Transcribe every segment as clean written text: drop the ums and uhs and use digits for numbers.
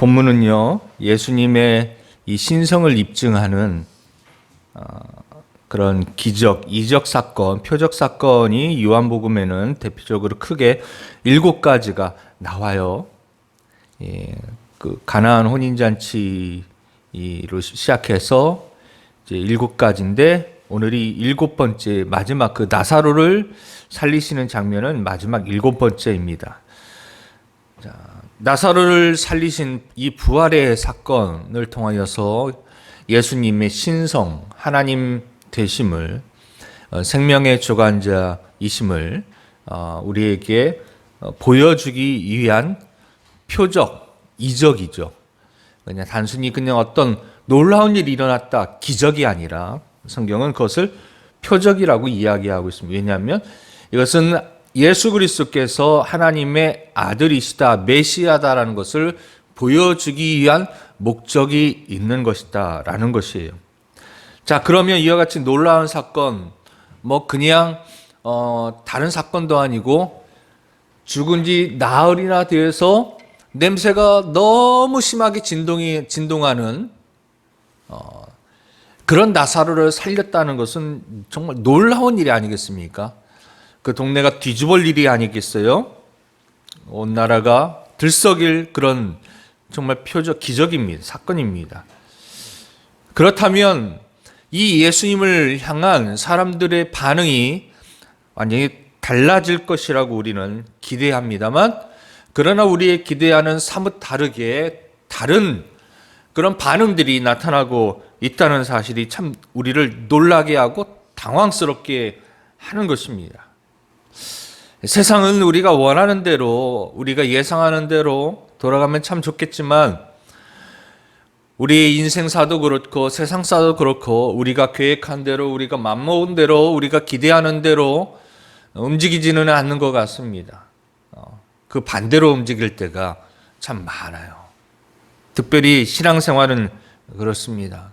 본문은요, 예수님의 이 신성을 입증하는 그런 기적, 이적 사건, 표적 사건이 요한복음에는 대표적으로 크게 7가지가 나와요. 그 가나안 혼인잔치로 시작해서 이제 7가지인데 오늘이 7번째 마지막 그 나사로를 살리시는 장면은 마지막 7번째입니다. 자, 나사로를 살리신 이 부활의 사건을 통하여서 예수님의 신성, 하나님 되심을, 생명의 주관자이심을 우리에게 보여주기 위한 표적, 이적이죠. 그냥 단순히 그냥 어떤 놀라운 일이 일어났다, 기적이 아니라 성경은 그것을 표적이라고 이야기하고 있습니다. 왜냐하면 이것은 예수 그리스도께서 하나님의 아들이시다, 메시아다라는 것을 보여주기 위한 목적이 있는 것이다라는 것이에요. 자, 그러면 이와 같이 놀라운 사건, 그냥 다른 사건도 아니고 죽은 지 나흘이나 되어서 냄새가 너무 심하게 진동하는 그런 나사로를 살렸다는 것은 정말 놀라운 일이 아니겠습니까? 그 동네가 뒤집을 일이 아니겠어요? 온 나라가 들썩일 그런 정말 표적, 기적입니다. 사건입니다. 그렇다면 이 예수님을 향한 사람들의 반응이 완전히 달라질 것이라고 우리는 기대합니다만, 그러나 우리의 기대하는 사뭇 다르게 다른 그런 반응들이 나타나고 있다는 사실이 참 우리를 놀라게 하고 당황스럽게 하는 것입니다. 세상은 우리가 원하는 대로, 우리가 예상하는 대로 돌아가면 참 좋겠지만, 우리의 인생사도 그렇고 세상사도 그렇고 우리가 계획한 대로, 우리가 맘먹은 대로, 우리가 기대하는 대로 움직이지는 않는 것 같습니다. 그 반대로 움직일 때가 참 많아요. 특별히 신앙생활은 그렇습니다.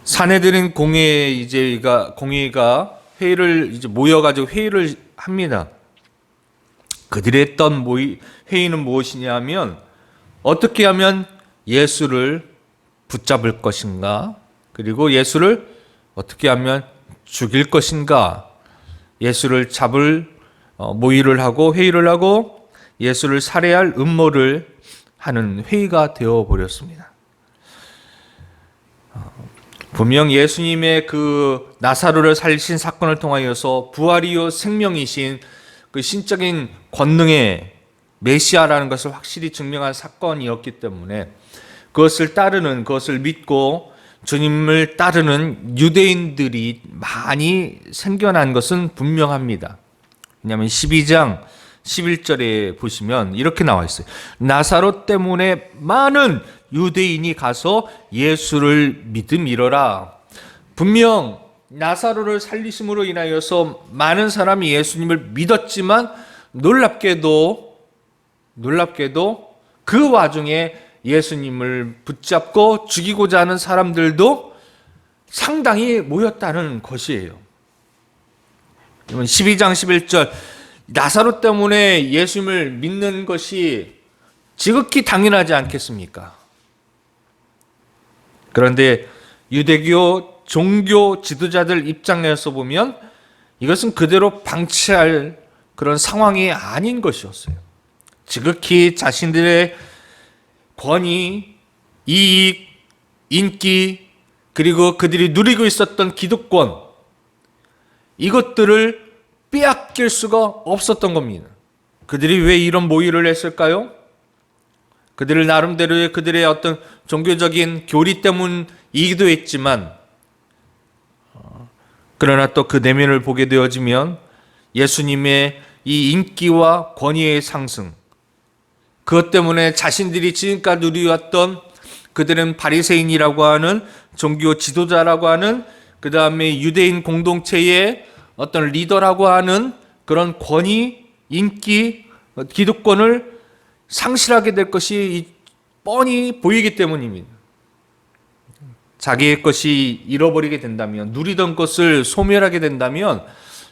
사내들은 공회가 회의를 모여가지고 회의를 합니다. 그들이 했던 회의는 무엇이냐 하면, 어떻게 하면 예수를 붙잡을 것인가, 그리고 예수를 어떻게 하면 죽일 것인가, 예수를 잡을 모의를 하고 회의를 하고 예수를 살해할 음모를 하는 회의가 되어버렸습니다. 분명 예수님의 그 나사로를 살리신 사건을 통하여서 부활이요 생명이신 그 신적인 권능의 메시아라는 것을 확실히 증명한 사건이었기 때문에 그것을 믿고 주님을 따르는 유대인들이 많이 생겨난 것은 분명합니다. 왜냐하면 12장 11절에 보시면 이렇게 나와 있어요. 나사로 때문에 많은 유대인이 가서 예수를 믿음이러라. 분명 나사로를 살리심으로 인하여서 많은 사람이 예수님을 믿었지만 놀랍게도 그 와중에 예수님을 붙잡고 죽이고자 하는 사람들도 상당히 모였다는 것이에요. 12장 11절, 나사로 때문에 예수님을 믿는 것이 지극히 당연하지 않겠습니까? 그런데 유대교 종교 지도자들 입장에서 보면 이것은 그대로 방치할 그런 상황이 아닌 것이었어요. 지극히 자신들의 권위, 이익, 인기, 그리고 그들이 누리고 있었던 기득권, 이것들을 빼앗길 수가 없었던 겁니다. 그들이 왜 이런 모의를 했을까요? 그들을 나름대로의 그들의 어떤 종교적인 교리 때문이기도 했지만, 그러나 또 그 내면을 보게 되어지면 예수님의 이 인기와 권위의 상승, 그것 때문에 자신들이 지금까지 누려왔던, 그들은 바리새인이라고 하는 종교 지도자라고 하는, 그 다음에 유대인 공동체의 어떤 리더라고 하는 그런 권위, 인기, 기득권을 상실하게 될 것이 뻔히 보이기 때문입니다. 자기의 것이 잃어버리게 된다면, 누리던 것을 소멸하게 된다면,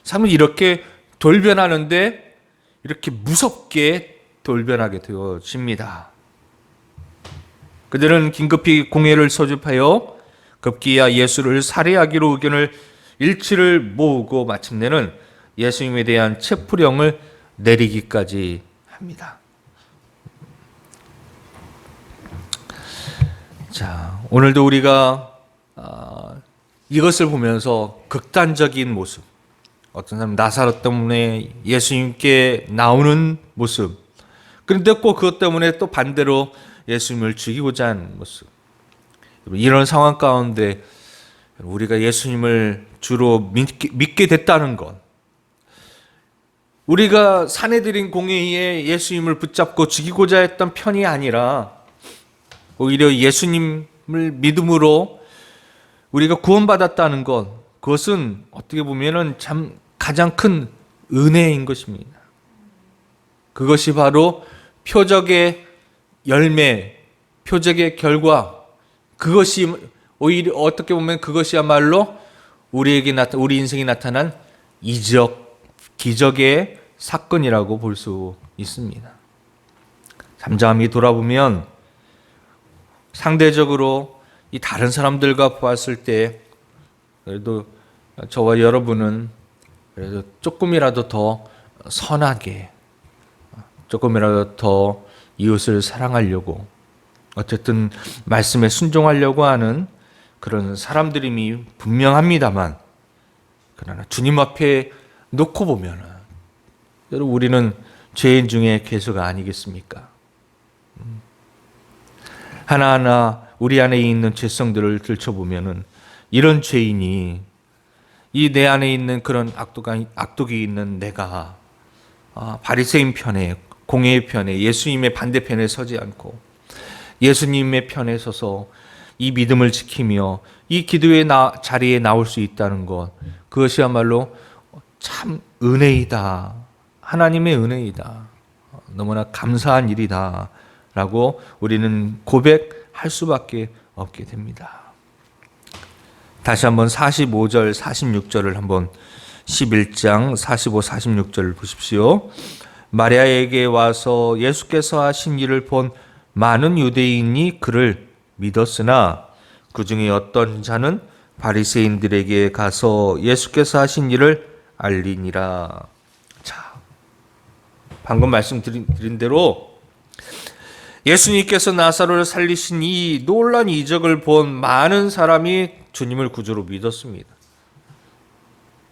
사람은 이렇게 돌변하는데 이렇게 무섭게 돌변하게 되어집니다. 그들은 긴급히 공회를 소집하여 급기야 예수를 살해하기로 의견을 일치를 모으고 마침내는 예수님에 대한 체포령을 내리기까지 합니다. 자, 오늘도 우리가 이것을 보면서 극단적인 모습, 어떤 사람 나사로 때문에 예수님께 나오는 모습, 그런데 꼭 그것 때문에 또 반대로 예수님을 죽이고자 하는 모습, 이런 상황 가운데 우리가 예수님을 주로 믿게 됐다는 것, 우리가 사내들인 공회에 예수님을 붙잡고 죽이고자 했던 편이 아니라 오히려 예수님을 믿음으로 우리가 구원받았다는 것, 그것은 어떻게 보면은 참 가장 큰 은혜인 것입니다. 그것이 바로 표적의 열매, 표적의 결과, 그것이 오히려 어떻게 보면 그것이야말로 우리 인생에 나타난 기적의 사건이라고 볼 수 있습니다. 잠잠히 돌아보면 상대적으로 이 다른 사람들과 보았을 때 그래도 저와 여러분은 그래도 조금이라도 더 선하게, 조금이라도 더 이웃을 사랑하려고, 어쨌든 말씀에 순종하려고 하는 그런 사람들임이 분명합니다만, 그러나 주님 앞에 놓고 보면 여러분 우리는 죄인 중에 괴수가 아니겠습니까? 하나하나 우리 안에 있는 죄성들을 들춰보면은 이런 죄인이 이 내 안에 있는 그런 악독이 있는 내가 바리새인 편에, 공회의 편에, 예수님의 반대편에 서지 않고 예수님의 편에 서서 이 믿음을 지키며 이 기도의 자리에 나올 수 있다는 것, 그것이야말로 참 은혜이다. 하나님의 은혜이다. 너무나 감사한 일이다. 라고 우리는 고백할 수밖에 없게 됩니다. 다시 한번 45절, 46절을 한번 11장 45, 46절을 보십시오. 마리아에게 와서 예수께서 하신 일을 본 많은 유대인이 그를 믿었으나 그 중에 어떤 자는 바리새인들에게 가서 예수께서 하신 일을 알리니라. 자, 방금 말씀드린 대로 예수님께서 나사로를 살리신 이 놀라운 이적을 본 많은 사람이 주님을 구주로 믿었습니다.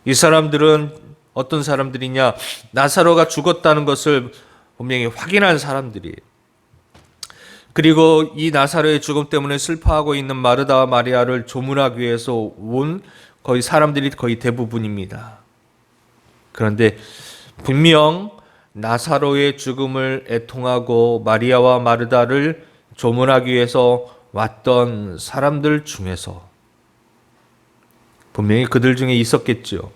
이 사람들은 어떤 사람들이냐? 나사로가 죽었다는 것을 분명히 확인한 사람들이에요. 그리고 이 나사로의 죽음 때문에 슬퍼하고 있는 마르다와 마리아를 조문하기 위해서 온 거의 사람들이 거의 대부분입니다. 그런데 분명 나사로의 죽음을 애통하고 마리아와 마르다를 조문하기 위해서 왔던 사람들 중에서 분명히 그들 중에 있었겠죠.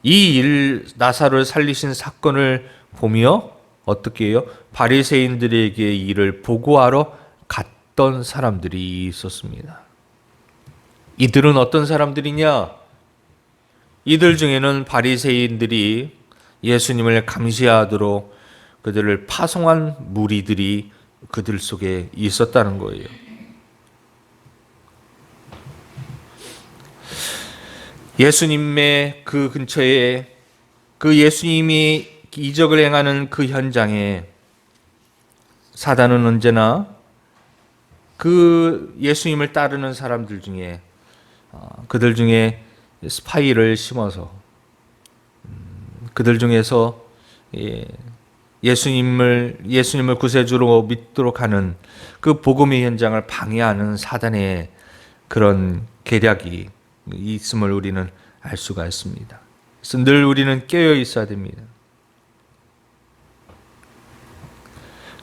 이 나사로를 살리신 사건을 보며 어떻게 해요? 바리새인들에게 이를 보고하러 갔던 사람들이 있었습니다. 이들은 어떤 사람들이냐? 이들 중에는 바리새인들이 예수님을 감시하도록 그들을 파송한 무리들이 그들 속에 있었다는 거예요. 예수님의 그 근처에, 그 예수님이 이적을 행하는 그 현장에 사단은 언제나 그 예수님을 따르는 사람들 중에 그들 중에 스파이를 심어서 그들 중에서 예수님을 구세주로 믿도록 하는 그 복음의 현장을 방해하는 사단의 그런 계략이 있음을 우리는 알 수가 있습니다. 그래서 늘 우리는 깨어 있어야 됩니다.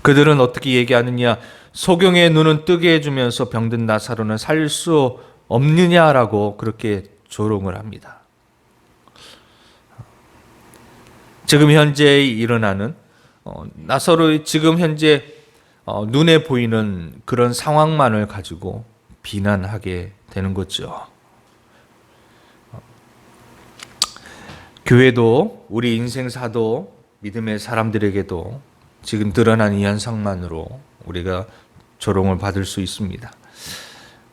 그들은 어떻게 얘기하느냐? 소경의 눈은 뜨게 해주면서 병든 나사로는 살릴 수 없느냐라고 그렇게 조롱을 합니다. 지금 현재 일어나는 나사로의 지금 현재 눈에 보이는 그런 상황만을 가지고 비난하게 되는 거죠. 교회도 우리 인생사도 믿음의 사람들에게도 지금 드러난 이 현상만으로 우리가 조롱을 받을 수 있습니다.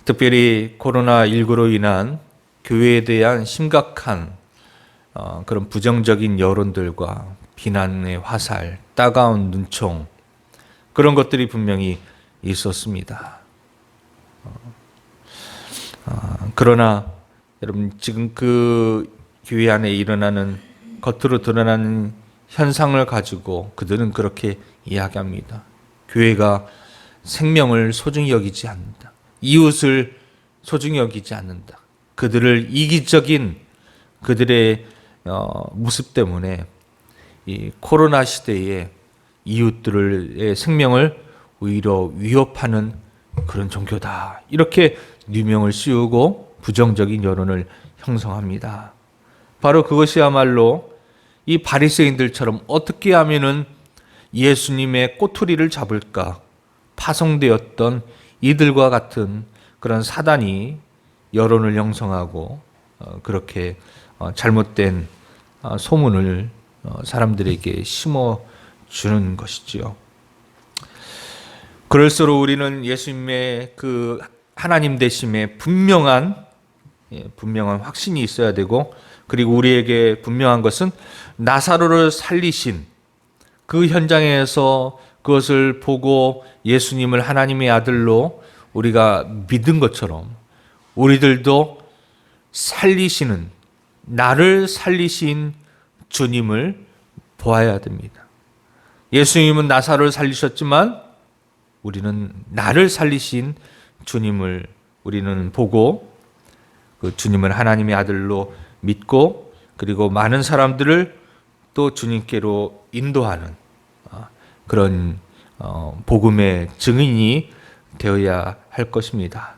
특별히 코로나19로 인한 교회에 대한 심각한 그런 부정적인 여론들과 비난의 화살, 따가운 눈총, 그런 것들이 분명히 있었습니다. 그러나 여러분, 지금 그 교회 안에 일어나는 겉으로 드러나는 현상을 가지고 그들은 그렇게 이야기합니다. 교회가 생명을 소중히 여기지 않는다. 이웃을 소중히 여기지 않는다. 그들을 이기적인 그들의 모습 때문에 이 코로나 시대에 이웃들의 생명을 오히려 위협하는 그런 종교다. 이렇게 누명을 씌우고 부정적인 여론을 형성합니다. 바로 그것이야말로 이 바리새인들처럼 어떻게 하면은 예수님의 꼬투리를 잡을까 파송되었던 이들과 같은 그런 사단이 여론을 형성하고 그렇게 잘못된 소문을 사람들에게 심어주는 것이지요. 그럴수록 우리는 예수님의 그 하나님 되심에 분명한 확신이 있어야 되고, 그리고 우리에게 분명한 것은 나사로를 살리신 그 현장에서 그것을 보고 예수님을 하나님의 아들로 우리가 믿은 것처럼 우리들도 살리시는, 나를 살리신 주님을 보아야 됩니다. 예수님은 나사로를 살리셨지만 우리는 나를 살리신 주님을 우리는 보고 그 주님을 하나님의 아들로 믿고, 그리고 많은 사람들을 또 주님께로 인도하는 그런 복음의 증인이 되어야 할 것입니다.